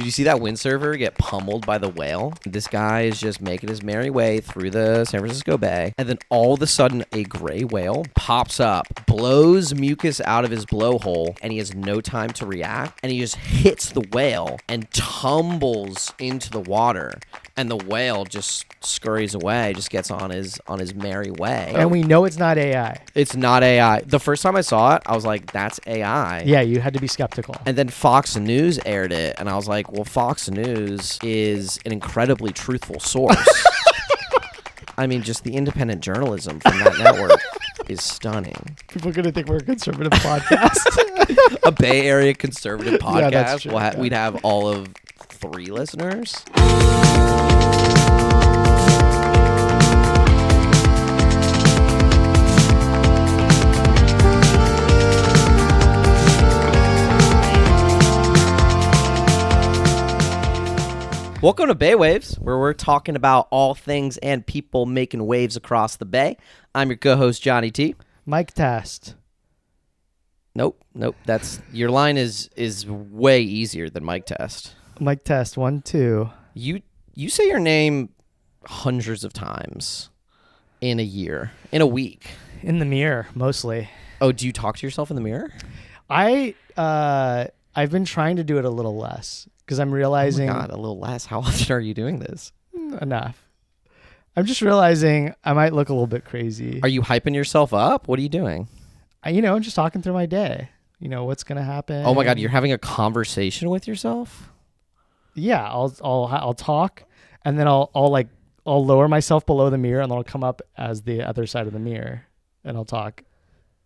Did you see that windsurfer get pummeled by the whale? This guy is just making his merry way through the San Francisco Bay, and then all of a sudden a gray whale pops up, blows mucus out of his blowhole, and he has no time to react, and he just hits the whale and tumbles into the water, and the whale just scurries away, just gets on his merry way. And we know it's not AI. It's not AI. The first time I saw it, I was like, that's AI. Yeah, you had to be skeptical. And then Fox News aired it, and I was like, well, Fox News is an incredibly truthful source. I mean, just the independent journalism from that network is stunning. People are going to think we're a conservative podcast. A Bay Area conservative podcast. Yeah, that's true. We'd have all of 3 listeners. Welcome to Bay Waves, where we're talking about all things and people making waves across the Bay. I'm your co-host, Johnny T. Mike Test. Nope. That's your line is way easier than Mike Test. Mike Test, 1, 2. You say your name hundreds of times in a year, in a week. In the mirror, mostly. Oh, do you talk to yourself in the mirror? I've been trying to do it a little less because I'm realizing. Oh my God, a little less. How often are you doing this? Enough. I'm just realizing I might look a little bit crazy. Are you hyping yourself up? What are you doing? Just talking through my day. What's gonna happen. Oh my God, you're having a conversation with yourself? Yeah, I'll talk, and then I'll lower myself below the mirror, and then I'll come up as the other side of the mirror, and I'll talk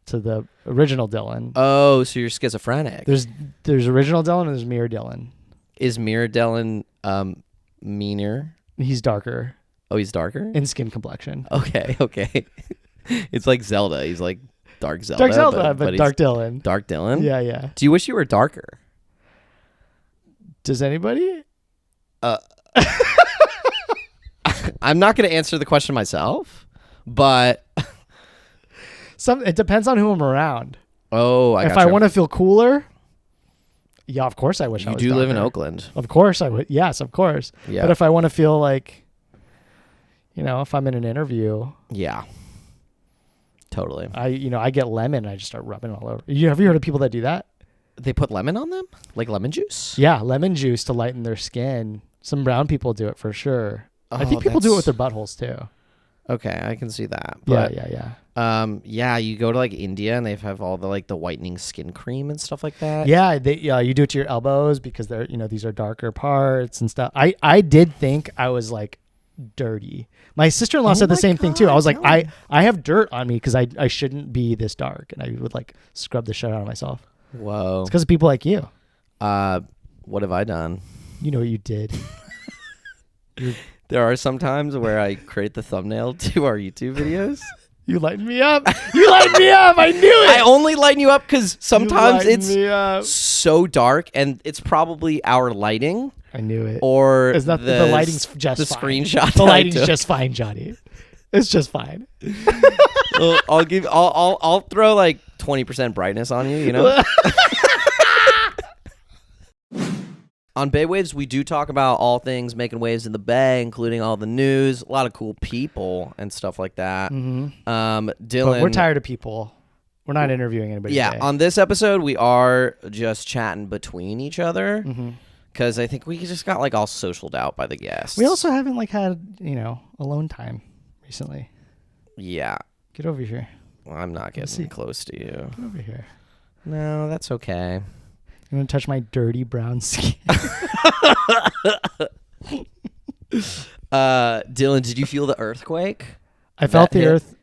to the original Dylan. Oh, so you're schizophrenic. There's original Dylan and there's mirror Dylan. Is mirror Dylan meaner? He's darker. Oh, he's darker? In skin complexion. Okay. It's like Zelda. He's like Dark Zelda. Dark Zelda, but Dark Dylan. Dark Dylan? Yeah. Do you wish you were darker? Does anybody? I'm not going to answer the question myself, but... It depends on who I'm around. Oh, If I want to feel cooler, yeah, of course I wish I was You do darker. live in Oakland. Of course I would. Yes, of course. Yeah. But if I want to feel like, if I'm in an interview. Yeah. Totally. I get lemon and I just start rubbing it all over. Have you heard of people that do that? They put lemon on them? Like lemon juice? Yeah, lemon juice to lighten their skin. Some brown people do it for sure. I think people do it with their buttholes too. Okay, I can see that. But, yeah. You go to like India and they have all the whitening skin cream and stuff like that. Yeah, you do it to your elbows because they're these are darker parts and stuff. I did think I was like dirty. My sister-in-law said the same thing too. I was like, I have dirt on me because I shouldn't be this dark, and I would like scrub the shit out of myself. Whoa. It's because of people like you. What have I done? You know what you did. There are some times where I create the thumbnail to our YouTube videos. You lighten me up. I knew it. I only lighten you up because sometimes it's so dark, and it's probably our lighting. I knew it. Or it's not, the lighting's just the fine. screenshot. The lighting's just fine, Johnny. It's just fine. Well, I'll throw like 20% brightness on you. On Bay Waves, we do talk about all things making waves in the Bay, including all the news, a lot of cool people and stuff like that. Mm-hmm. Dylan, but we're tired of people. We're not interviewing anybody. Yeah, today. on this episode, we are just chatting between each other because I think we just got like all socialed out by the guests. We also haven't had alone time recently. Yeah. Get over here. Well, I'm not getting close to you. Get over here. No, that's okay. You want to touch my dirty brown skin? Dylan, did you feel the earthquake? I felt the earth.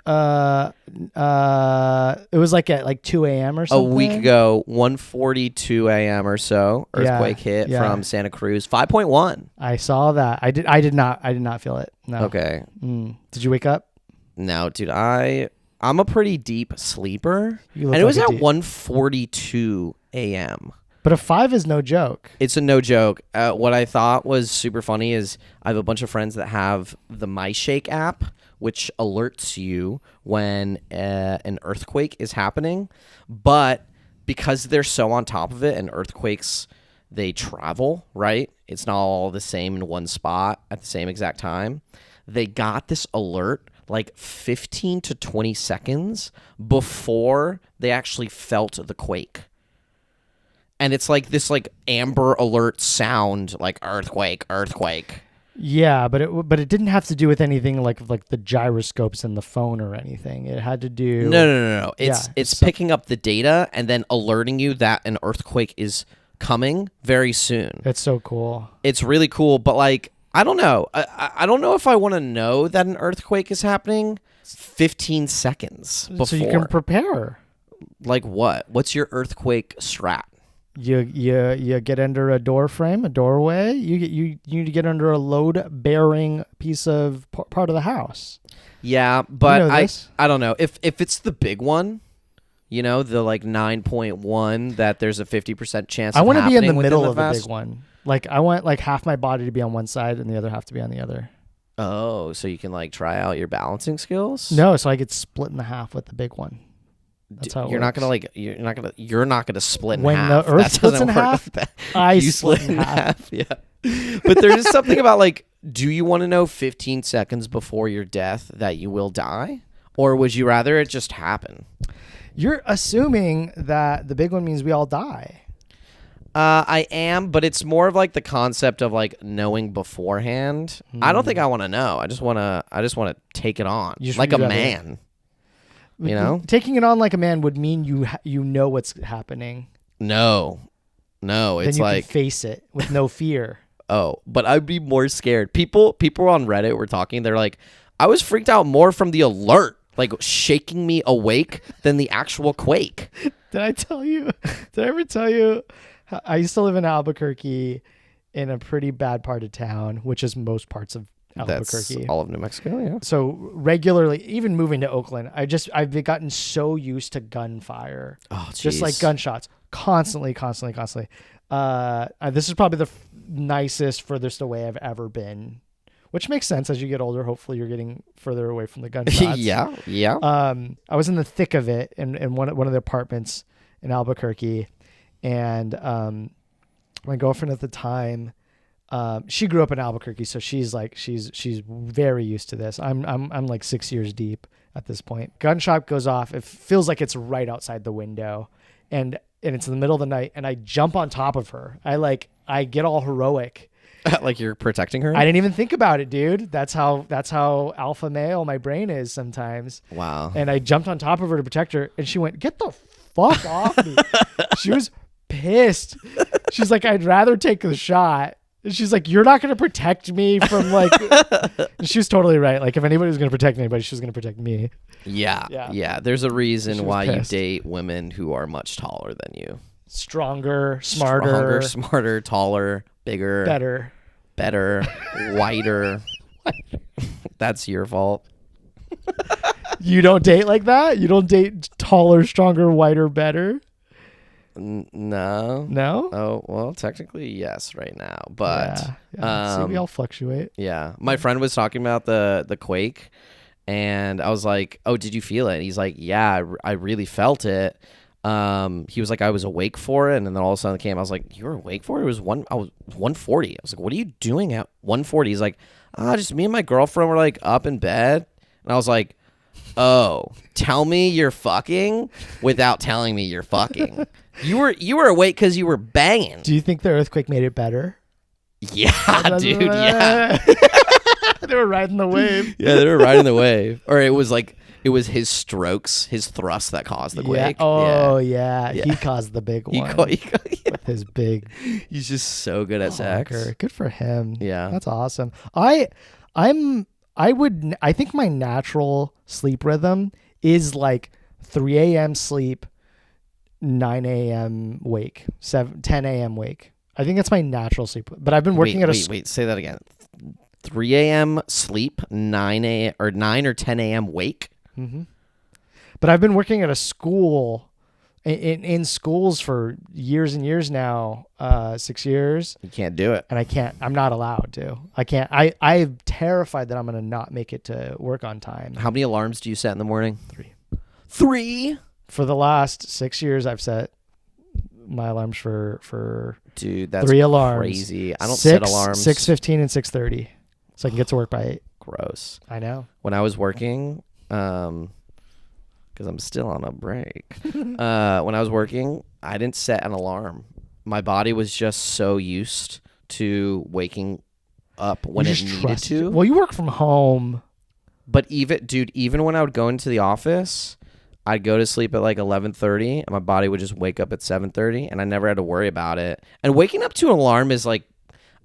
It was like at 2 a.m. or something. A week ago, 1:42 a.m. or so, earthquake hit from Santa Cruz, 5.1. I saw that. I did not feel it. No. Okay. Did you wake up? No, dude. I'm a pretty deep sleeper, and it was at 1:42 a.m. But a 5 is no joke. It's a no joke. What I thought was super funny is I have a bunch of friends that have the MyShake app, which alerts you when an earthquake is happening. But because they're so on top of it, and earthquakes, they travel, right? it's not all the same in one spot at the same exact time. They got this alert like 15 to 20 seconds before they actually felt the quake. And it's like this like amber alert sound, like earthquake. Yeah, but it didn't have to do with anything like the gyroscopes in the phone or anything. It had to do No. It's picking up the data and then alerting you that an earthquake is coming very soon. It's so cool. It's really cool, but like I don't know. I don't know if I want to know that an earthquake is happening 15 seconds before. So you can prepare. Like what? What's your earthquake strat? You get under a door frame, a doorway. You need to get under a load bearing piece of part of the house. Yeah, but this. I don't know if it's the big one. You know, the like 9.1 that there's a 50% chance. I want to be in the within middle of the big one. Like I want like half my body to be on one side and the other half to be on the other. Oh, so you can like try out your balancing skills? No, so I get split in the half with the big one. That's how it you're works. You're not gonna split in when half. When the Earth that splits in half, I you split in half. Yeah, but there is something about like, do you want to know 15 seconds before your death that you will die, or would you rather it just happen? You're assuming that the big one means we all die. I am, but it's more of like the concept of like knowing beforehand. I don't think I want to know. I just want to take it on like a man. You know, taking it on like a man would mean you know what's happening. No, it's then you like can face it with no fear. Oh, but I'd be more scared. People on Reddit were talking. They're like, I was freaked out more from the alert, like shaking me awake, than the actual quake. Did I ever tell you? I used to live in Albuquerque, in a pretty bad part of town, which is most parts of Albuquerque. That's all of New Mexico, yeah. So regularly, even moving to Oakland, I've gotten so used to gunfire. Oh, geez. Just like gunshots, constantly. This is probably the nicest, furthest away I've ever been, which makes sense as you get older. Hopefully, you're getting further away from the gunshots. Yeah. I was in the thick of it in one of the apartments in Albuquerque, and my girlfriend at the time. She grew up in Albuquerque, so she's very used to this. I'm like 6 years deep at this point. Gunshot goes off. It feels like it's right outside the window, and it's in the middle of the night. And I jump on top of her. I get all heroic. Like you're protecting her? I didn't even think about it, dude. That's how alpha male my brain is sometimes. Wow. And I jumped on top of her to protect her, and she went, "Get the fuck off me!" She was pissed. She's like, "I'd rather take the shot." She's like, "You're not going to protect me from like," she was totally right. Like if anybody was going to protect anybody, she was going to protect me. Yeah. There's a reason why pissed. you date women who are much taller than you. Stronger, smarter, taller, bigger, better, whiter. That's your fault. You don't date like that? You don't date taller, stronger, whiter, better? No. Oh, well, technically yes right now, but yeah. See, we all fluctuate. Yeah. My friend was talking about the quake, and I was like, "Oh, did you feel it?" And he's like, "Yeah, I really felt it." He was like, "I was awake for it," and then all of a sudden it came. I was like, "You were awake for it?" I was 140. I was like, "What are you doing at 140?" He's like, just me and my girlfriend were like up in bed," and I was like, "Oh, tell me you're fucking without telling me you're fucking." You were awake because you were banging. Do you think the earthquake made it better? Yeah, dude. Yeah. They were riding the wave. Yeah, they were riding the wave. Or it was his strokes, his thrust that caused the quake. Oh, yeah. He caused the big one. With his big. He's just so good at sex. Good for him. Yeah. That's awesome. I think my natural sleep rhythm is like 3 a.m. sleep, 9 a.m. wake, 10 a.m. wake. I think that's my natural sleep. But I've been working Wait, say that again. 3 a.m. sleep, 9 or 10 a.m. wake. Mm-hmm. But I've been working at a school, in schools for years and years now, 6 years. You can't do it. And I'm not allowed to. I can't. I'm terrified that I'm going to not make it to work on time. How many alarms do you set in the morning? 3. 3? For the last 6 years, I've set my alarms for Dude, that's 3 alarms. crazy. I don't set alarms. 6:15 and 6:30, so I can get to work by 8. Gross. I know. When I was working, because I'm still on a break. When I was working, I didn't set an alarm. My body was just so used to waking up when it needed to. Well, you work from home. But even when I would go into the office, I'd go to sleep at like 11:30, and my body would just wake up at 7:30, and I never had to worry about it. And waking up to an alarm is like,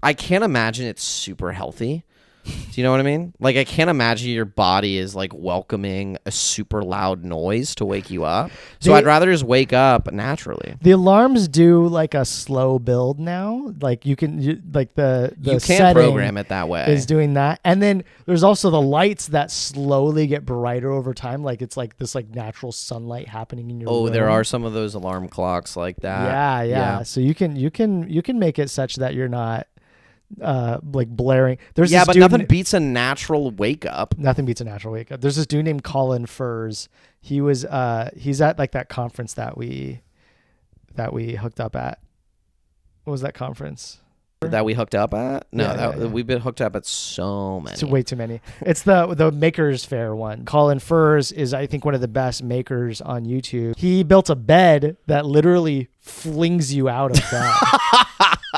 I can't imagine it's super healthy. Do you know what I mean? Like, I can't imagine your body is like welcoming a super loud noise to wake you up. So I'd rather just wake up naturally. The alarms do like a slow build now. Like you can program it that way. Is doing that, and then there's also the lights that slowly get brighter over time. Like it's like this like natural sunlight happening in your room. There are some of those alarm clocks like that. Yeah. So you can make it such that you're not like blaring. There's but nothing beats a natural wake up. Nothing beats a natural wake up. There's this dude named Colin Furs. He's at like that conference that we hooked up at. What was that conference? That we hooked up at? No, we've been hooked up at so many. It's way too many. It's the Makers Fair one. Colin Furs is, I think, one of the best makers on YouTube. He built a bed that literally flings you out of bed.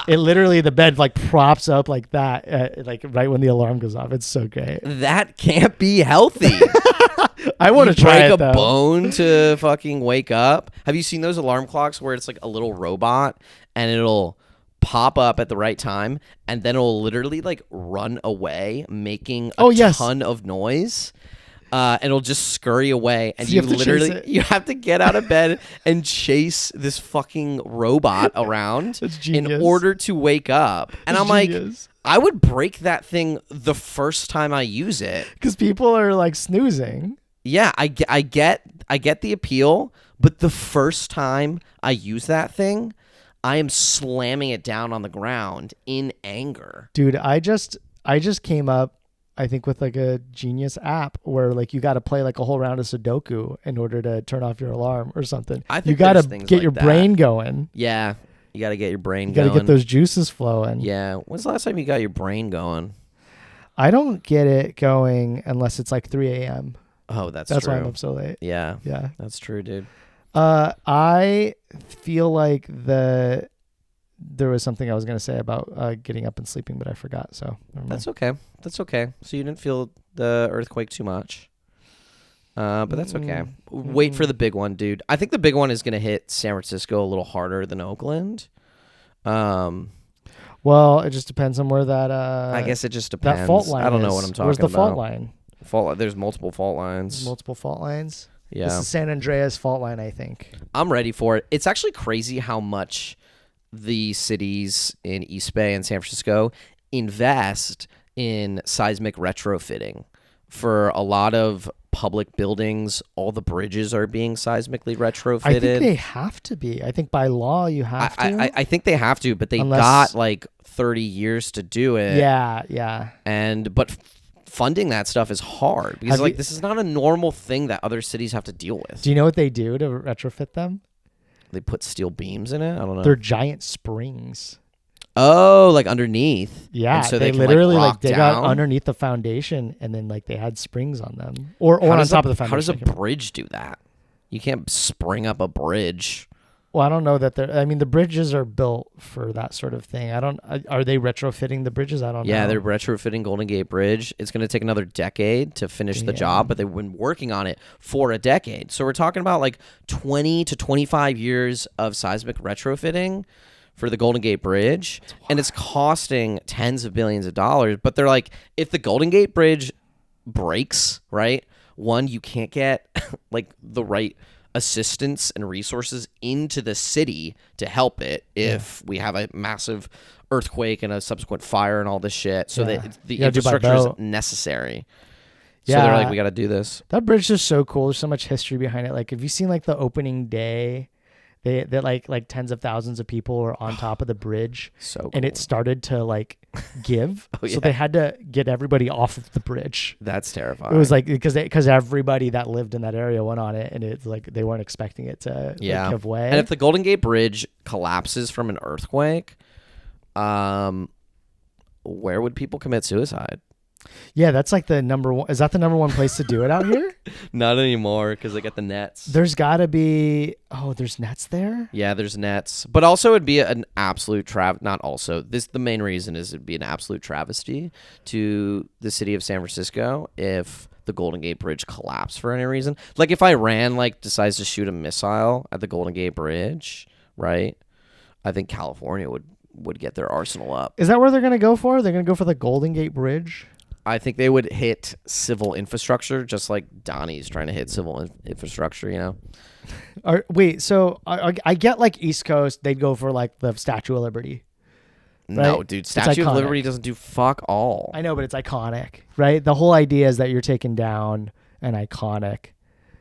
It literally, the bed like props up like that, like right when the alarm goes off. It's so great. That can't be healthy. I want to try it, break a bone to fucking wake up. Have you seen those alarm clocks where it's like a little robot and it'll pop up at the right time and then it'll literally like run away making a ton of noise? And it'll just scurry away, and so you have to get out of bed and chase this fucking robot around in order to wake up. And I'm like, I would break that thing the first time I use it because people are like snoozing. Yeah, I get the appeal, but the first time I use that thing, I am slamming it down on the ground in anger. Dude, I just came up, I think, with like a genius app where like you got to play like a whole round of Sudoku in order to turn off your alarm or something. I think you got to get like your brain going. Yeah, you got to get your brain going. You got to get those juices flowing. Yeah. When's the last time you got your brain going? I don't get it going unless it's like 3 a.m. Oh, that's true. That's why I'm up so late. Yeah. That's true, dude. I feel like there was something I was going to say about getting up and sleeping, but I forgot. So that's okay. That's okay. So you didn't feel the earthquake too much. But that's okay. Wait for the big one, dude. I think the big one is going to hit San Francisco a little harder than Oakland. Well, it just depends on where that... I guess it just depends. That fault line I don't know what I'm talking about. Where's the fault line? There's multiple fault lines. Multiple fault lines? Yeah. This is San Andreas fault line, I think. I'm ready for it. It's actually crazy how much the cities in East Bay and San Francisco invest in seismic retrofitting. For a lot of public buildings, all the bridges are being seismically retrofitted. I think they have to be. I think by law you have to. I think they have to, but they got like 30 years to do it. Yeah. But funding that stuff is hard because this is not a normal thing that other cities have to deal with. Do you know what they do to retrofit them? They put steel beams in it? I don't know. They're giant springs. Oh, like underneath. Yeah, and so they can, literally rock dig down? out underneath the foundation, and then like they had springs on them, or on top of the foundation. How does a bridge do that? You can't spring up a bridge. Well, I don't know that they're. I mean, the bridges are built for that sort of thing. Are they retrofitting the bridges? I don't know. Yeah, they're retrofitting Golden Gate Bridge. It's going to take another decade to finish the job, but they've been working on it for a decade. So we're talking about like 20 to 25 years of seismic retrofitting for the Golden Gate Bridge, and it's costing tens of billions of dollars. But they're like, if the Golden Gate Bridge breaks, right? One, you can't get like the right assistance and resources into the city to help it if we have a massive earthquake and a subsequent fire and all this shit. So that the infrastructure is necessary. So they're like, we got to do this. That bridge is so cool. There's so much history behind it. Like, have you seen like the opening day? They like tens of thousands of people were on top of the bridge, So cool. and it started to like give. Oh, yeah. So they had to get everybody off of the bridge. That's terrifying. It was like because everybody that lived in that area went on it, and it's like they weren't expecting it to like, give way. And if the Golden Gate Bridge collapses from an earthquake, where would people commit suicide? Yeah, that's like the number one. Is that the number one place to do it out here? Not anymore because they got the nets. There's got to be. Oh, there's nets there. Yeah, there's nets, but also it'd be an absolute Not also. The main reason is it'd be an absolute travesty to the city of San Francisco if the Golden Gate Bridge collapsed for any reason. Like if Iran decides to shoot a missile at the Golden Gate Bridge, right? I think California would get their arsenal up. Is that where they're gonna go for? They're gonna go for the Golden Gate Bridge. I think they would hit civil infrastructure just like Donnie's trying to hit civil infrastructure, you know? Wait, so I get like East Coast, they'd go for like the Statue of Liberty. Right? No, dude, Statue of iconic. Liberty doesn't do fuck all. I know, but it's iconic, right? The whole idea is that you're taking down an iconic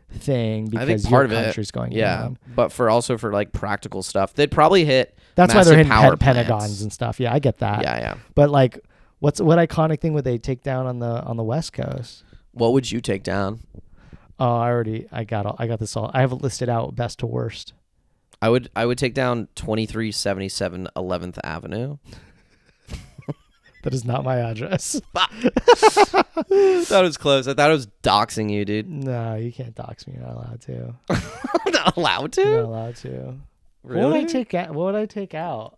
thing I think because part your of country's it, going yeah, down. But for like practical stuff, they'd probably hit. That's why they're hitting power Pentagons plants. and stuff. Yeah, I get that. Yeah. But like, what iconic thing would they take down on the West Coast? What would you take down? Oh, I got this all. I have it listed out best to worst. I would take down 2377 11th Avenue. That is not my address. That was close. I thought I was doxing you, dude. No, you can't dox me. You're not allowed to. Not allowed to? You're not allowed to. Really? What would I take out?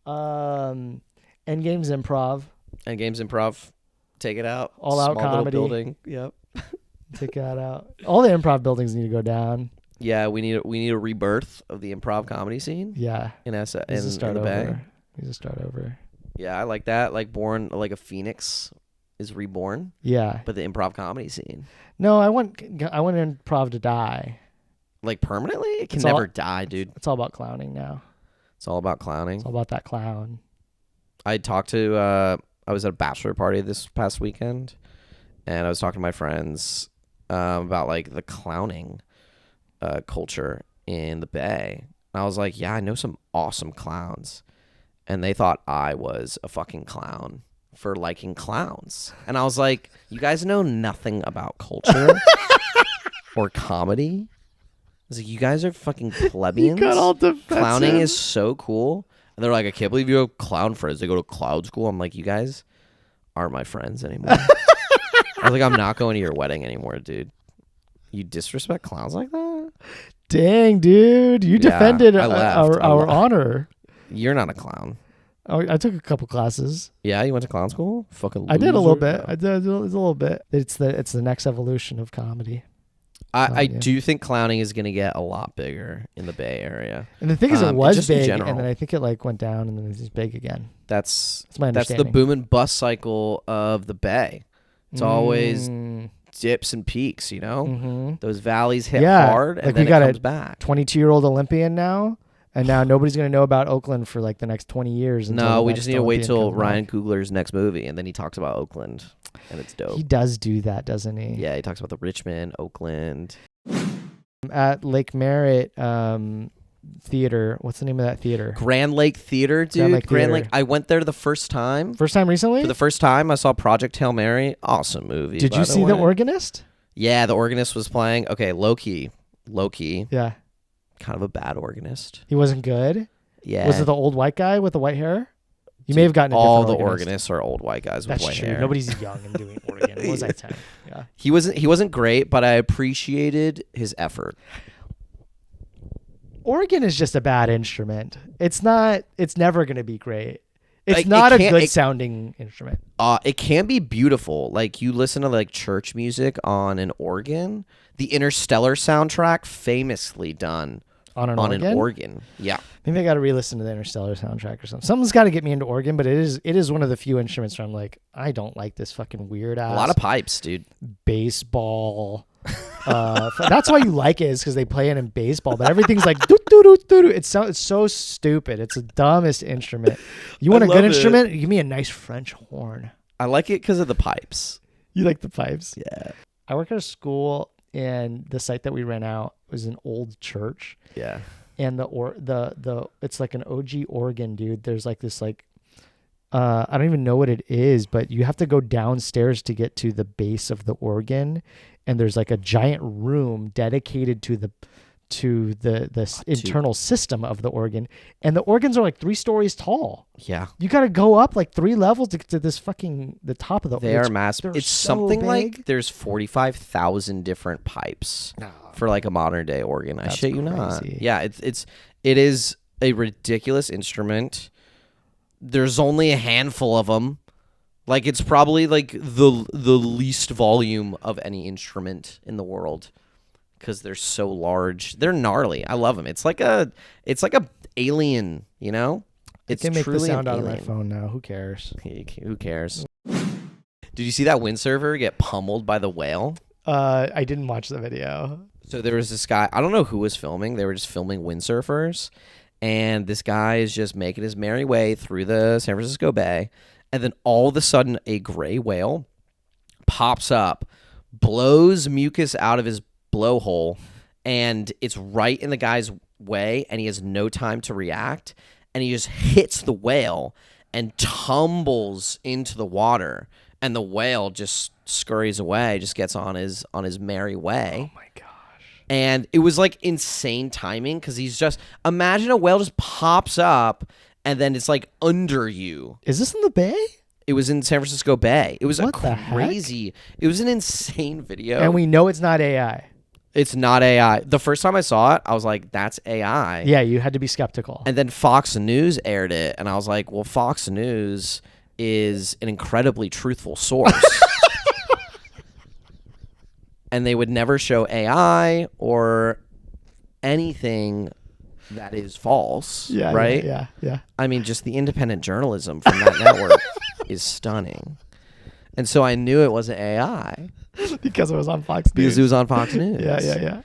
Endgame's Improv. Endgame's Improv. Take it out. All out Small little comedy. building. Yep. Take that out. All the improv buildings need to go down. Yeah, we need a rebirth of the improv comedy scene Yeah. in Needs to start the over. Bay. Needs to start over. Yeah, I like that. Like born like a phoenix is reborn, Yeah. but the improv comedy scene. No, I want improv to die. Like permanently? It can It's never all- die, dude. It's all about clowning now. It's all about clowning. It's all about that clown. I talked to I was at a bachelor party this past weekend, and I was talking to my friends about like the clowning culture in the Bay. And I was like, yeah, I know some awesome clowns. And they thought I was a fucking clown for liking clowns. And I was like, you guys know nothing about culture or comedy. I was like, you guys are fucking plebeians. got all defensive. Clowning is so cool. And they're like, I can't believe you have clown friends. They go to clown school. I'm like, you guys aren't my friends anymore. I was like, I'm not going to your wedding anymore, dude. You disrespect clowns like that? Dang, dude. You defended I left. our honor. You're not a clown. Oh, I took a couple classes. Yeah, you went to clown school? Fucking loser. I did a little bit. I did a little bit. It's the next evolution of comedy. I yeah. do think clowning is going to get a lot bigger in the Bay Area. And the thing is, it was just in big, general. and then I think it like went down, and then it's big again. That's my the understanding. boom and bust cycle of the Bay. It's always Mm, dips and peaks, you know? mhm. Those valleys hit Yeah, hard, and like then we got it a comes back. 22-year-old Olympian now, and now nobody's gonna know about Oakland for like the next 20 years. until No, the we next just need to wait Olympian till comes Ryan back. Coogler's next movie, and then he talks about Oakland, and it's dope. He does do that, doesn't he? Yeah, he talks about the Richmond, Oakland. At Lake Merritt Theater. What's the name of that theater? Grand Lake Theater, dude. Grand Lake Theater. I went there the first time. First time recently? For the first time, I saw Project Hail Mary. Awesome movie. Did by you see the way. organist? Yeah, the organist was playing. Okay, low key. Yeah. Kind of a bad organist. He wasn't good. Yeah. Was it the old white guy with the white hair? You may have gotten a all the different organist. organists are old white guys with That's white true. hair. Nobody's young and doing organ. What was I saying? Yeah. He wasn't great, but I appreciated his effort. Organ is just a bad instrument. It's never going to be great. It's Like, not it a can't- good sounding instrument. It can be beautiful. Like you listen to like church music on an organ. The Interstellar soundtrack, famously done On an on organ? an organ. Yeah. Maybe I got to re-listen to the Interstellar soundtrack or something. Something's got to get me into organ, but it is one of the few instruments where I'm like, I don't like this fucking weird ass A lot of pipes, dude. baseball. That's why you like it, is because they play it in baseball, but everything's like doo doo doo doo doo. It's so stupid. It's the dumbest instrument. You want I a good love it. instrument? Give me a nice French horn. I like it because of the pipes. You like the pipes? Yeah. I work at a school, and the site that we rent out was an old church. Yeah. and the it's like an OG organ, dude. There's like this like I don't even know what it is, but you have to go downstairs to get to the base of the organ, and there's like a giant room dedicated to the internal system of the organ, and the organs are like 3 stories tall. Yeah, you got to go up like 3 levels to get to this fucking the top of the. They are massive. It's so something big. like there's 45,000 different pipes for like a modern day organ. I shit you not. Yeah, it is a ridiculous instrument. There's only a handful of them. Like it's probably like the least volume of any instrument in the world. Because they're so large, they're gnarly. I love them. It's like a alien, you know. It's I can make the sound out of my phone now. Who cares? Who cares? Did you see that windsurfer get pummeled by the whale? I didn't watch the video. So there was this guy. I don't know who was filming. They were just filming windsurfers, and this guy is just making his merry way through the San Francisco Bay, and then all of a sudden, a gray whale pops up, blows mucus out of his blowhole, and it's right in the guy's way, and he has no time to react, and he just hits the whale and tumbles into the water, and the whale just scurries away, just gets on his merry way. Oh my gosh. And it was like insane timing, because he's just, imagine a whale just pops up and then it's like under you. Is this in the bay? It was in San Francisco Bay. It was what a crazy, it was an insane video. And we know it's not AI. It's not AI. The first time I saw it, I was like, that's AI. Yeah, you had to be skeptical. And then Fox News aired it, and I was like, well, Fox News is an incredibly truthful source. And they would never show AI or anything that is false, right? Yeah. I mean, just the independent journalism from that network is stunning. And so I knew it wasn't AI. Because it was on Fox News. Because it was on Fox News. Yeah.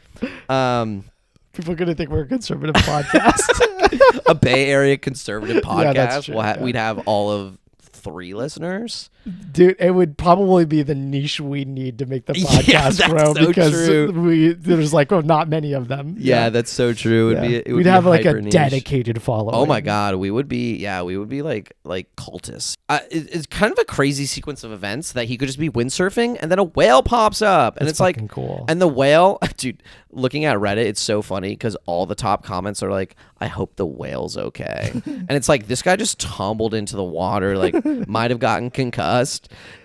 People are going to think we're a conservative podcast. A Bay Area conservative podcast. Yeah, that's true, We'd have all of 3 listeners. Dude, it would probably be the niche we need to make the podcast grow, so because true. There's like not many of them. Yeah, that's so true. We'd have like a niche. dedicated following. Oh my god, we would be like cultists. It's kind of a crazy sequence of events that he could just be windsurfing and then a whale pops up, and it's like cool. And the whale, dude, looking at Reddit, it's so funny because all the top comments are like, I hope the whale's okay. And it's like, this guy just tumbled into the water, like might have gotten concussed,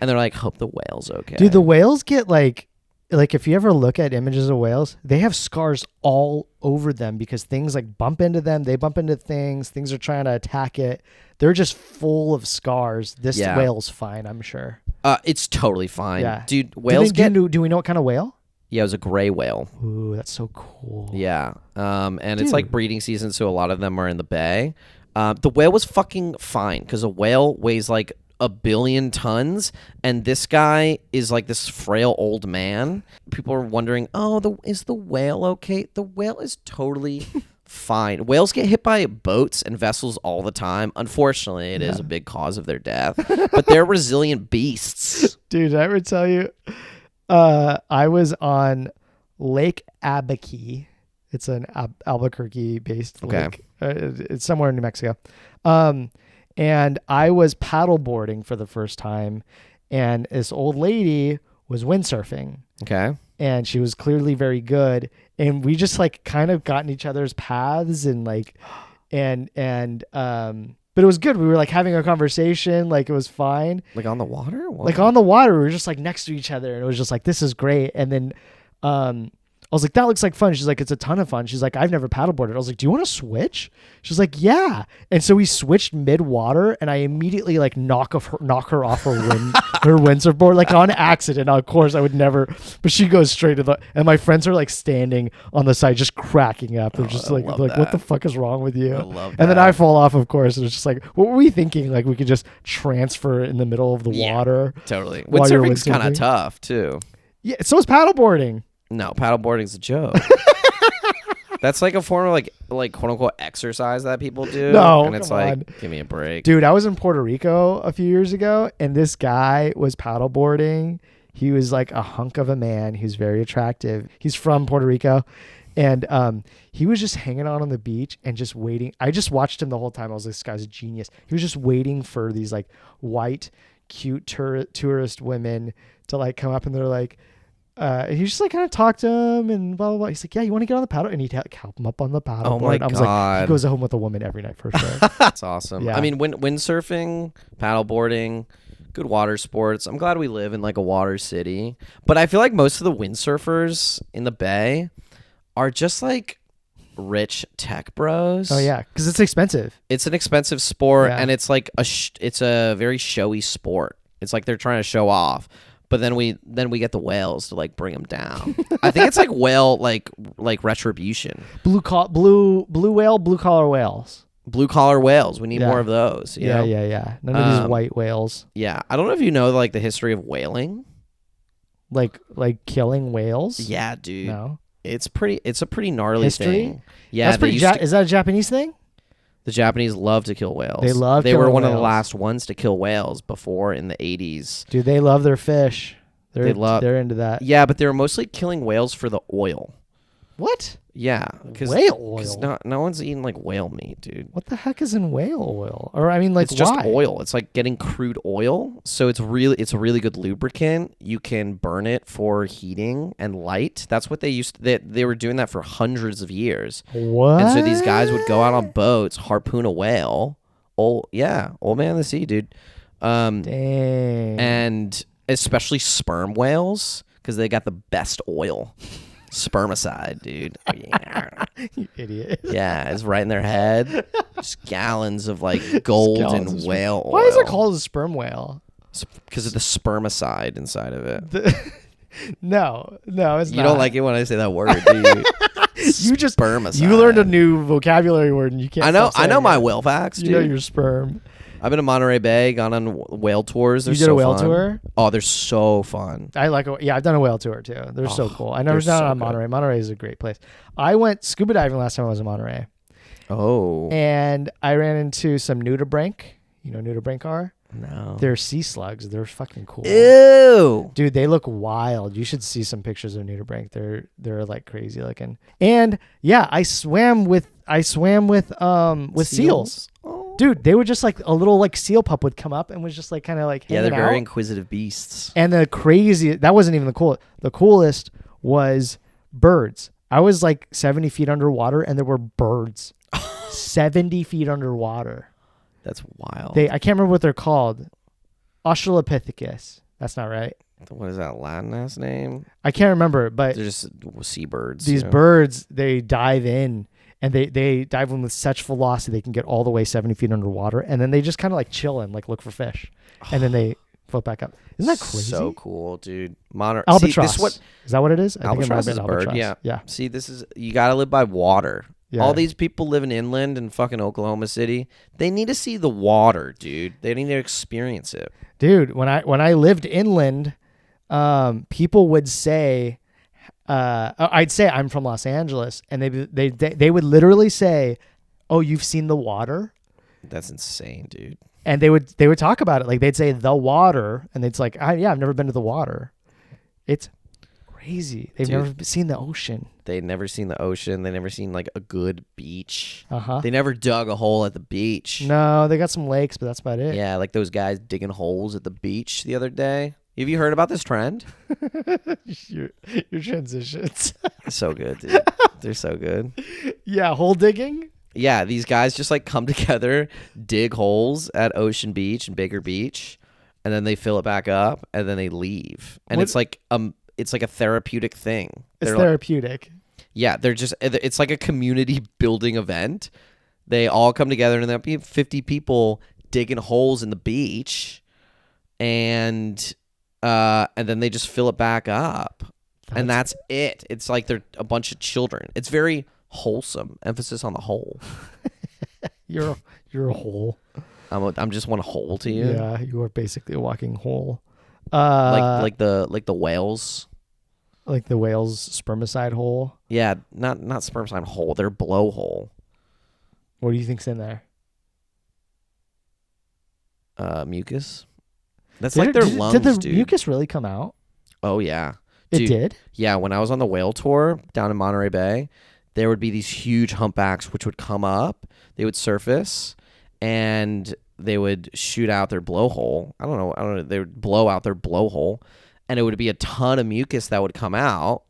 and they're like, hope the whale's okay. Dude, the whales get like if you ever look at images of whales, they have scars all over them because things like bump into them, they bump into things are trying to attack it. They're just full of scars. This whale's fine, I'm sure. It's totally fine. Yeah. Dude, whales do we know what kind of whale? Yeah, it was a gray whale. Ooh, that's so cool. Yeah. And it's like breeding season, so a lot of them are in the bay. The whale was fucking fine because a whale weighs like 1 billion tons, and this guy is like this frail old man. People are wondering, is the whale okay? The whale is totally fine. Whales get hit by boats and vessels all the time. Unfortunately, it is a big cause of their death, but they're resilient beasts. Dude, did I ever tell you? I was on Lake Abaque. It's an Albuquerque-based lake. It's somewhere in New Mexico. And I was paddleboarding for the first time, and this old lady was windsurfing. Okay. And she was clearly very good. And we just like kind of got in each other's paths and like, but it was good. We were like having a conversation. Like it was fine. Like on the water? What? Like on the water. We were just like next to each other, and it was just like, this is great. And then, I was like, that looks like fun. She's like, it's a ton of fun. She's like, I've never paddleboarded. I was like, do you want to switch? She's like, yeah. And so we switched mid water, and I immediately like knock her off her windsurf board, like on accident. Now, of course, I would never, but she goes straight to and my friends are like standing on the side, just cracking up. They're just like, what the fuck is wrong with you? I love that. And then I fall off, of course. And it's just like, what were we thinking? Like we could just transfer in the middle of the water. Totally. Windsurfing's kind of tough too. Yeah. So is paddleboarding. No, paddleboarding's a joke. That's like a form of like quote unquote exercise that people do. No, and it's like, give me a break. Dude, I was in Puerto Rico a few years ago, and this guy was paddleboarding. He was like a hunk of a man. He was very attractive. He's from Puerto Rico. And he was just hanging out on the beach and just waiting. I just watched him the whole time. I was like, this guy's a genius. He was just waiting for these like white, cute tourist women to like come up, and they're like, and he just like kind of talked to him and blah blah blah. He's like, yeah, you want to get on the paddle? And he'd help him up on the paddle. Oh my I was like, God. he goes home with a woman every night for sure. That's awesome. Yeah. I mean, windsurfing, paddleboarding, good water sports. I'm glad we live in like a water city. But I feel like most of the windsurfers in the Bay are just like rich tech bros. Oh yeah, because it's expensive. It's an expensive sport, Yeah. and it's like it's a very showy sport. It's like they're trying to show off. But then we get the whales to like bring them down. I think it's like whale like retribution. Blue collar whales. Blue collar whales. We need Yeah. more of those. You Yeah, know? yeah. None of these white whales. Yeah. I don't know if you know like the history of whaling. Like killing whales. Yeah, dude. No. It's a pretty gnarly History? thing. Yeah, That's pretty. Is that a Japanese thing? the Japanese love to kill whales. They love They were killing one of the whales. last ones to kill whales before in the 80s. Dude, they love their fish. They're into that. Yeah, but they were mostly killing whales for the oil. What? Yeah, because Whale oil? no one's eating like whale meat, dude. What the heck is in whale oil? Or I mean, like, It's just why? oil. It's like getting crude oil. So it's a really good lubricant. You can burn it for heating and light. That's what they were doing that for hundreds of years. What? And so these guys would go out on boats, harpoon a whale. Old man of the sea, dude. Dang. And especially sperm whales because they got the best oil. Spermicide, dude. Yeah. You idiot. Yeah, it's right in their head. Just gallons of like golden Gallons of whale oil. Why is it called a sperm whale? Because of the spermicide inside of it. No, it's not. You don't like it when I say that word, do you? You just Spermicide. You learned a new vocabulary word and you can't. I know stop saying my it. whale facts, dude. You know your sperm. I've been to Monterey Bay, gone on whale tours. They're You did so a whale fun. tour? Oh, they're so fun. I like. Yeah, I've done a whale tour too. They're so cool. I never they're done it so on good. Monterey. Monterey is a great place. I went scuba diving last time I was in Monterey, Oh. and I ran into some nudibranch. You know what nudibranch are? No. They're sea slugs. They're fucking cool. Ew. Dude, they look wild. You should see some pictures of nudibranch. They're like crazy looking. And yeah, I swam with seals. Oh. Dude, they would just like a little like seal pup would come up and was just like kind of like Yeah, they're hanging very out. inquisitive beasts. And the crazy, that wasn't even the cool. The coolest was birds. I was like 70 feet underwater and there were birds 70 feet underwater. That's wild. I can't remember what they're called. Australopithecus. That's not right. What is that Latin ass name? I can't remember, but They're just seabirds. these you know? birds, they dive in and they dive in with such velocity they can get all the way 70 feet underwater. And then they just kind of like chill and like look for fish. And then they float back up. Isn't that crazy? So cool, dude. Albatross. See, this is what Is that what it is? I think it might albatross have is been a bird. albatross. Yeah. Yeah. See, you gotta live by water. Yeah. All these people living inland in fucking Oklahoma City, they need to see the water, dude. They need to experience it. Dude, when I lived inland, people would say, I'd say I'm from Los Angeles, and they would literally say, "Oh, you've seen the water?" That's insane, dude. And they would talk about it like they'd say the water, and it's like, yeah, I've never been to the water. It's crazy. They've Dude. never seen the ocean. They'd never seen the ocean. They never seen like a good beach. Uh-huh. They never dug a hole at the beach. No, they got some lakes, but that's about it. Yeah, like those guys digging holes at the beach the other day. Have you heard about this trend? your transitions. So good, dude. They're so good. Yeah, hole digging. Yeah, these guys just like come together, dig holes at Ocean Beach and Baker Beach, and then they fill it back up, and then they leave. And it's like a therapeutic thing. It's They're therapeutic. Yeah, it's like a community building event. They all come together, and there'll be 50 people digging holes in the beach, and then they just fill it back up, and that's it. It's like they're a bunch of children. It's very wholesome. Emphasis on the whole. You're a hole. I'm just one hole to you. Yeah, you are basically a walking hole. Like the whales. Like the whale's spermicide hole. Yeah, not spermicide hole. They're blowhole. What do you think's in there? Mucus. That's like their lungs, Did the dude. mucus really come out? Oh yeah. It did? Yeah, when I was on the whale tour down in Monterey Bay, there would be these huge humpbacks which would come up, they would surface, and they would shoot out their blowhole. I don't know, they would blow out their blowhole, and it would be a ton of mucus that would come out.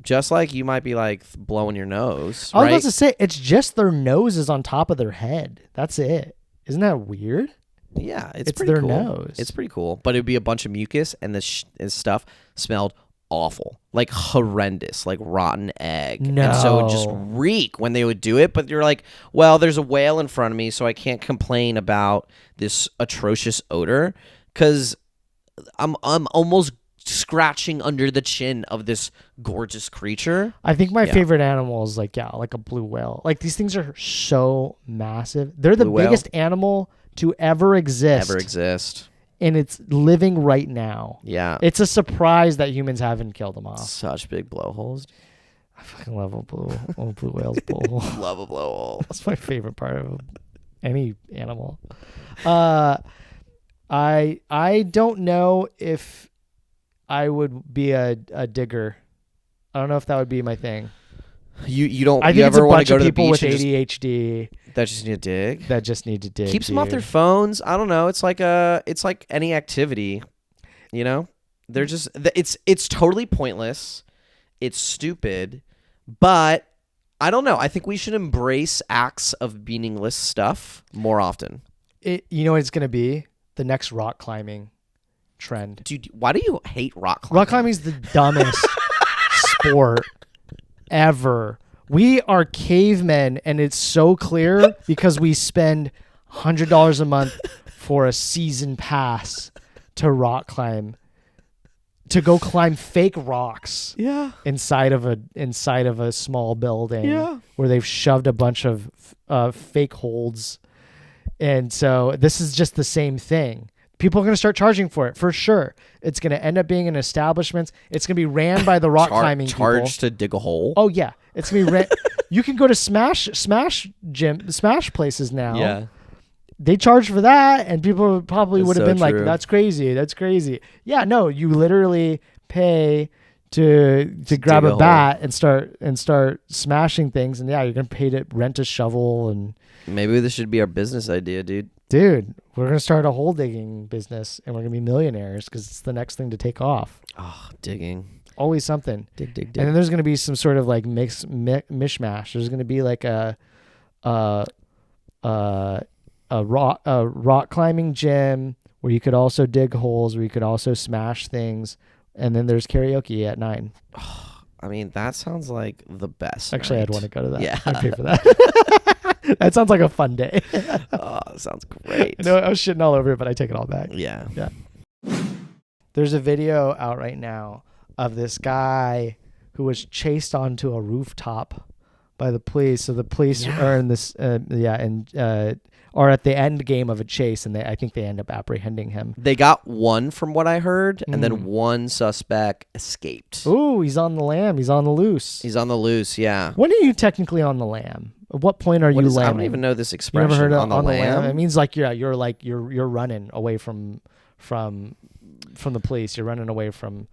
Just like you might be like blowing your nose, I was right? about to say, it's just their nose is on top of their head. That's it. Isn't that weird? Yeah, it's pretty their cool. nose. It's pretty cool, but it'd be a bunch of mucus, and this stuff smelled awful, like horrendous, like rotten egg. No. And so it would just reek when they would do it. But you're like, well, there's a whale in front of me, so I can't complain about this atrocious odor because I'm almost scratching under the chin of this gorgeous creature. I think my favorite animal is like a blue whale. Like these things are so massive. They're the biggest animal to ever exist. And it's living right now. Yeah. It's a surprise that humans haven't killed them off. Such big blowholes. I fucking love a blue whale's blowhole. Love a blowhole. That's my favorite part of any animal. I don't know if I would be a digger. I don't know if that would be my thing. You don't. I think you it's ever a want bunch to go of to the people beach with and ADHD that just need to dig? that just need to dig. Keeps them off their phones. I don't know. It's like any activity, you know. They're just it's totally pointless. It's stupid, but I don't know. I think we should embrace acts of meaningless stuff more often. You know what it's gonna be? The next rock climbing trend. Dude, why do you hate rock climbing? Rock climbing is the dumbest sport ever. We are cavemen, and it's so clear because we spend $100 a month for a season pass to rock climb, to go climb fake rocks. Yeah. Inside of a small building. Yeah. Where they've shoved a bunch of fake holds, and so this is just the same thing. People are going to start charging for it, for sure. It's going to end up being in establishments. It's going to be ran by the rock climbing charged people. to dig a hole. Oh, yeah. It's going to be ran. You can go to Smash places now. Yeah. They charge for that, and people probably would have been true. like, that's crazy. That's crazy. Yeah, no, you literally pay to grab a bat and start smashing things, and yeah, you're going to pay to rent a shovel. And Maybe this should be our business idea, dude. Dude, we're going to start a hole digging business, and we're going to be millionaires because it's the next thing to take off. Oh, digging. Always something. Dig. And then there's going to be some sort of like mishmash. There's going to be like a rock climbing gym where you could also dig holes, where you could also smash things. And then there's karaoke at 9. I mean, that sounds like the best. Actually, night. I'd want to go to that. Yeah. I'd pay for that. That sounds like a fun day. Oh, that sounds great. I know I was shitting all over it, but I take it all back. Yeah. There's a video out right now of this guy who was chased onto a rooftop by the police. So the police are in this, are at the end game of a chase, and I think they end up apprehending him. They got one from what I heard, and then one suspect escaped. Ooh, he's on the lam. He's on the loose. He's on the loose, yeah. When are you technically on the lam? At what point are you lambing? I don't even know this You expression. never heard of on the lam? It means like you're running away from the police. You're running away from.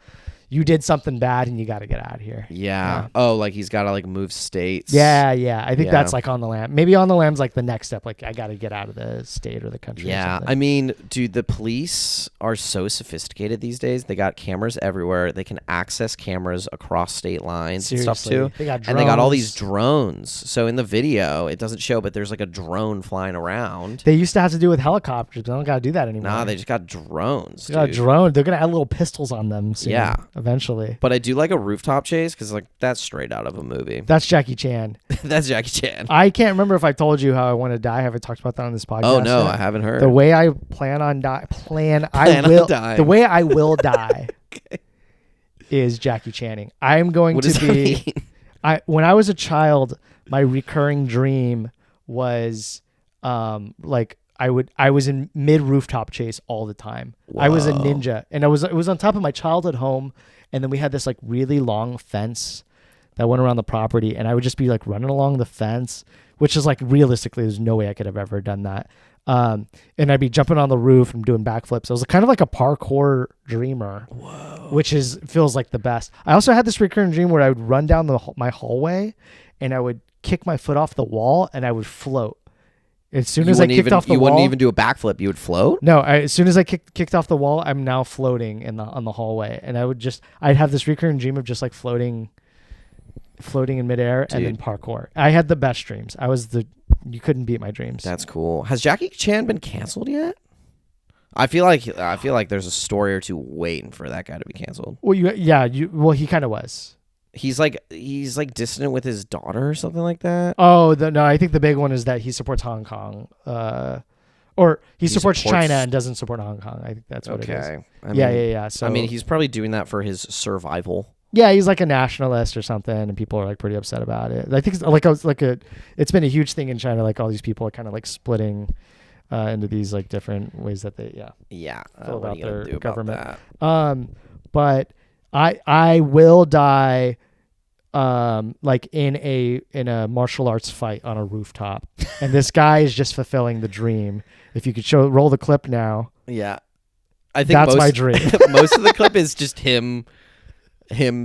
You did something bad and you got to get out of here. Yeah. Oh, like he's got to like move states. Yeah. I think that's like on the lam. Maybe on the lam's like the next step. Like I got to get out of the state or the country. Yeah. I mean, dude, the police are so sophisticated these days. They got cameras everywhere. They can access cameras across state lines and stuff too. They got drones. And they got all these drones. So in the video, it doesn't show, but there's like a drone flying around. They used to have to do with helicopters, but they don't got to do that anymore. Nah, they just got drones. They got dude. drone. They're gonna add little pistols on them soon. Yeah. Eventually. But I do like a rooftop chase because like that's straight out of a movie. That's Jackie Chan. That's Jackie Chan. I can't remember if I told you how I want to die. Have I talked about that on this podcast? Oh no, yet? I haven't heard. The way I plan on dying. The way I will die is Jackie Channing. I'm going What to does that be. mean? When I was a child, my recurring dream was I was in mid rooftop chase all the time. Whoa. I was a ninja, and it was on top of my childhood home, and then we had this like really long fence that went around the property, and I would just be like running along the fence, which is like realistically, there's no way I could have ever done that. And I'd be jumping on the roof and doing backflips. I was kind of like a parkour dreamer, which feels like the best. I also had this recurring dream where I would run down my hallway and I would kick my foot off the wall and I would float. As soon as I kicked off the wall, you wouldn't even do a backflip. You would float. No, as soon as I kicked off the wall, I'm now floating on the hallway, and I'd have this recurring dream of just like floating in midair. Dude. And then parkour. I had the best dreams. You couldn't beat my dreams. That's cool. Has Jackie Chan been canceled yet? I feel like there's a story or two waiting for that guy to be canceled. Well, he kind of was. He's like dissident with his daughter or something like that. Oh, no, I think the big one is that he supports Hong Kong, or he supports China and doesn't support Hong Kong. I think that's what it is. Yeah. So I mean, he's probably doing that for his survival. Yeah, he's like a nationalist or something, and people are like pretty upset about it. I think it's been a huge thing in China. Like all these people are kind of like splitting into these like different ways that they feel about their government. But I will die like in a martial arts fight on a rooftop, and this guy is just fulfilling the dream. If you could roll the clip now. Yeah, I think that's my dream. Most of the clip is just him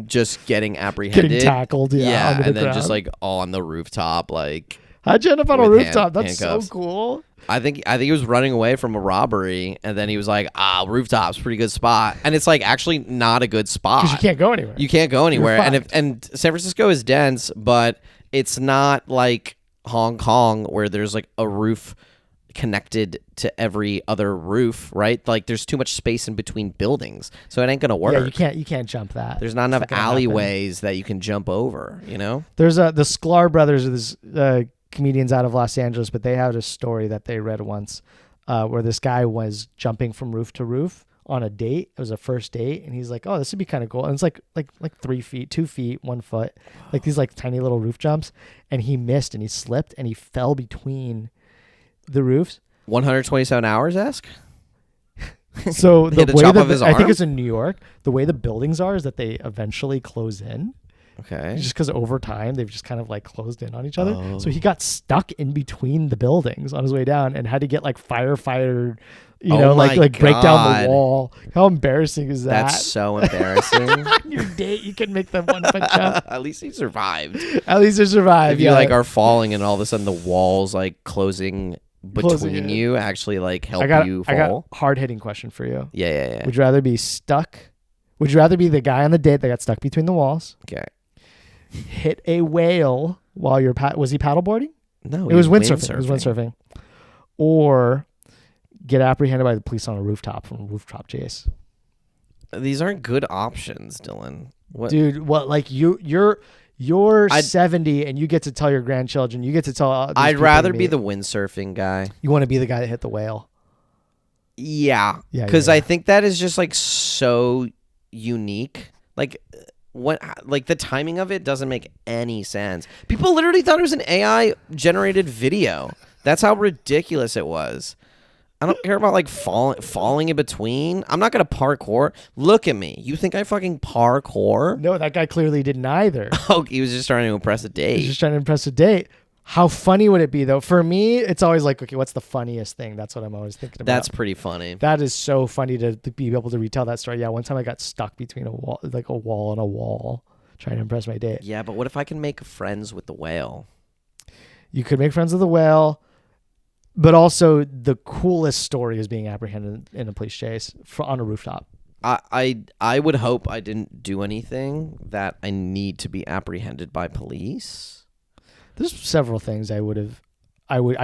just getting apprehended, getting tackled, and then ground. Just like on the rooftop, like how'd you end up on a rooftop? That's handcuffs. So cool. I think he was running away from a robbery, and then he was like, rooftops, pretty good spot. And it's like actually not a good spot. Because you can't go anywhere. You can't go anywhere. And San Francisco is dense, but it's not like Hong Kong where there's like a roof connected to every other roof, right? Like there's too much space in between buildings, so it ain't gonna work. Yeah, you can't jump that. There's not enough alleyways that you can jump over, you know? There's the Sklar brothers are this comedians out of Los Angeles, but they had a story that they read once where this guy was jumping from roof to roof on a date. It was a first date, and he's like, oh, this would be kind of cool. And it's like 3 feet, 2 feet, 1 foot, like these like tiny little roof jumps, and he missed and he slipped and he fell between the roofs. 127 hours-esque? So the way I think it's in New York, the way the buildings are is that they eventually close in. Okay. Just because over time they've just kind of like closed in on each other. Oh. So he got stuck in between the buildings on his way down and had to get like firefighter, like break down the wall. How embarrassing is that? That's so embarrassing. Your date, you can make them 1 foot jump. At least he survived. At least he survived. If you like are falling and all of a sudden the walls like closing between you actually like help you fall. I got a hard-hitting question for you. Yeah. Would you rather be stuck? Would you rather be the guy on the date that got stuck between the walls? Okay. Hit a whale while you're was he paddleboarding? No, it was windsurfing. It was windsurfing. Or get apprehended by the police on a rooftop from a rooftop chase. These aren't good options, Dylan. What? Dude, what like you're 70 and you get to tell your grandchildren, you get to tell I'd rather be the windsurfing guy. You want to be the guy that hit the whale? Yeah. Because I think that is just like so unique. Like the timing of it doesn't make any sense. People literally thought it was an AI generated video. That's how ridiculous it was. I don't care about like falling in between. I'm not gonna parkour. Look at me. You think I fucking parkour? No, that guy clearly didn't either. Oh, he was just trying to impress a date. He's just trying to impress a date. How funny would it be though? For me, it's always like, okay, what's the funniest thing? That's what I'm always thinking about. That's pretty funny. That is so funny to be able to retell that story. Yeah, one time I got stuck between a wall and a wall, trying to impress my date. Yeah, but what if I can make friends with the whale? You could make friends with the whale. But also, the coolest story is being apprehended in a police chase on a rooftop. I would hope I didn't do anything that I need to be apprehended by police. There's several things I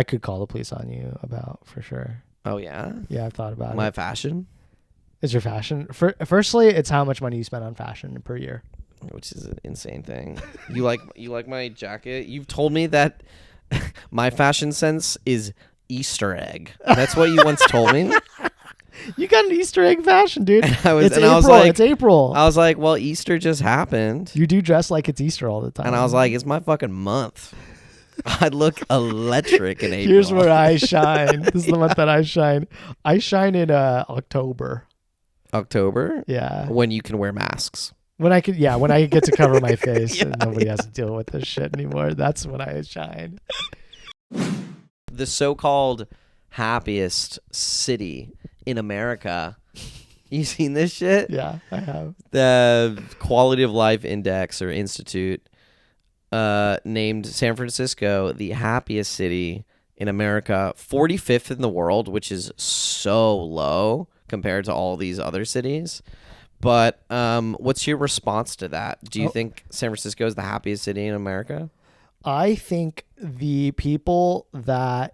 could call the police on you about for sure. Oh yeah? Yeah, I've thought about it. My fashion? Is your fashion? Firstly, it's how much money you spend on fashion per year. Which is an insane thing. You like my jacket? You've told me that my fashion sense is Easter egg. That's what you once told me. You got an Easter egg fashion, dude. It's April. I was like, well, Easter just happened. You do dress like it's Easter all the time. And I was like, it's my fucking month. I look electric in April. Here's where I shine. This is the month that I shine. I shine in October. October? Yeah. When you can wear masks. When I get to cover my face and nobody has to deal with this shit anymore. That's when I shine. The so-called happiest city in America. You seen this shit? Yeah, I have. The Quality of Life Index or Institute named San Francisco the happiest city in America, 45th in the world, which is so low compared to all these other cities. But what's your response to that? Do you think San Francisco is the happiest city in America? I think the people that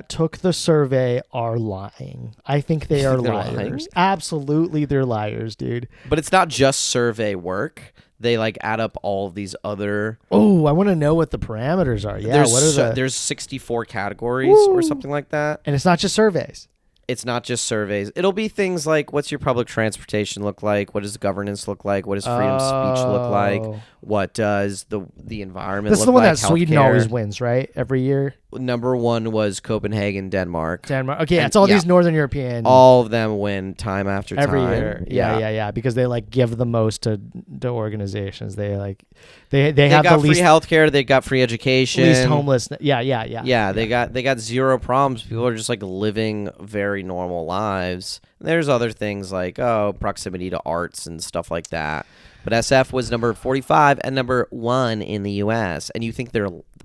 took the survey are lying. I think they are liars. Lying? Absolutely, they're liars, dude. But it's not just survey work. They like add up all of these other. Oh, I want to know what the parameters are. Yeah, There's 64 categories or something like that. And it's not just surveys. It's not just surveys. It'll be things like, what's your public transportation look like? What does governance look like? What does freedom of speech look like? What does the environment This look like? is the one that Sweden Healthcare. always wins, right? Every year. Number one was Copenhagen, Denmark. Okay, it's all these Northern European. All of them win time after time. Every year. Yeah. Because they like give the most to organizations. They like they have got the least free healthcare. They got free education. least homeless. Yeah. Yeah, they got zero problems. People are just like living very normal lives. There's other things like proximity to arts and stuff like that. But SF was number 45 and number 1 in the U.S. And you think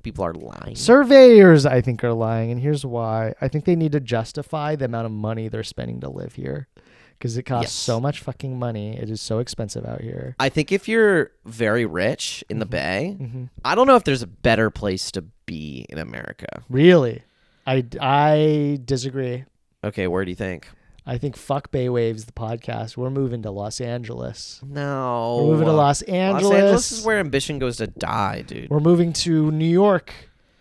people are lying? Surveyors, I think, are lying, and here's why. I think they need to justify the amount of money they're spending to live here, because it costs so much fucking money. It is so expensive out here. I think if you're very rich in the Bay, I don't know if there's a better place to be in America. Really, I disagree. Okay, where do you think? I think fuck Bay Waves, the podcast. We're moving to Los Angeles. No. We're moving to Los Angeles. Los Angeles is where ambition goes to die, dude. We're moving to New York.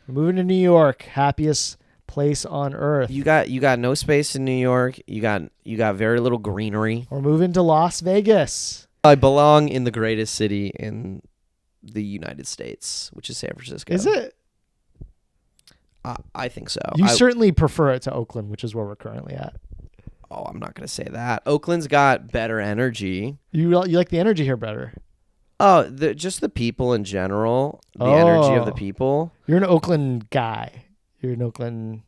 We're moving to New York. Happiest place on earth. You got no space in New York. You got very little greenery. We're moving to Las Vegas. I belong in the greatest city in the United States, which is San Francisco. Is it? I think so. You certainly prefer it to Oakland, which is where we're currently at. Oh, I'm not going to say that. Oakland's got better energy. You like the energy here better? Oh, just the people in general. The energy of the people. You're an Oakland guy. You're an Oakland.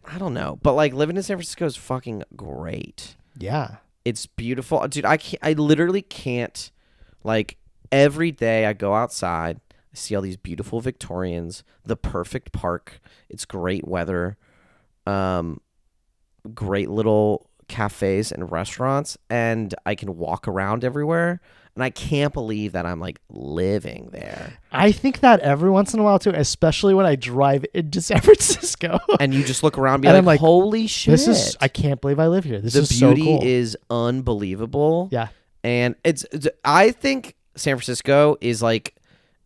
I don't know. But like living in San Francisco is fucking great. Yeah. It's beautiful. Dude, I literally can't. Like every day I go outside, I see all these beautiful Victorians, the perfect park. It's great weather. Great little cafes and restaurants, and I can walk around everywhere, and I can't believe that I'm like living there. I think that every once in a while too, especially when I drive into San Francisco. And you just look around and be and like, holy shit. I can't believe I live here. This the is so beauty cool. is unbelievable. Yeah. And I think San Francisco is like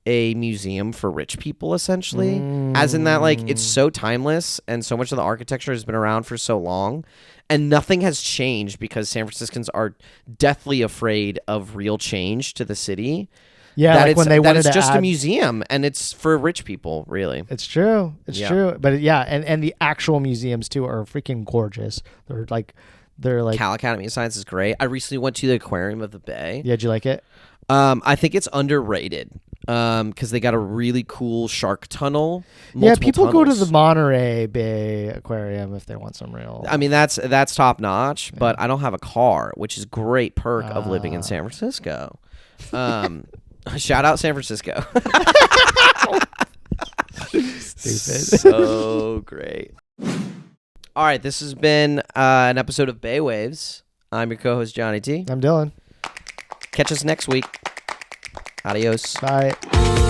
a museum for rich people, essentially, as in that like it's so timeless and so much of the architecture has been around for so long, and nothing has changed because San Franciscans are deathly afraid of real change to the city. Yeah, that like when they wanted it's to just add... a museum and it's for rich people, really. It's true. It's true. But yeah, and the actual museums too are freaking gorgeous. They're like Cal Academy of Science is great. I recently went to the Aquarium of the Bay. Yeah, did you like it? I think it's underrated because they got a really cool shark tunnel. Yeah, people go to tunnels. the Monterey Bay Aquarium if they want some real. I mean, that's top notch, but I don't have a car, which is a great perk of living in San Francisco. Shout out San Francisco. Stupid. So great. All right, this has been an episode of Bay Waves. I'm your co-host, Johnny T. I'm Dylan. Catch us next week. Adios. Bye.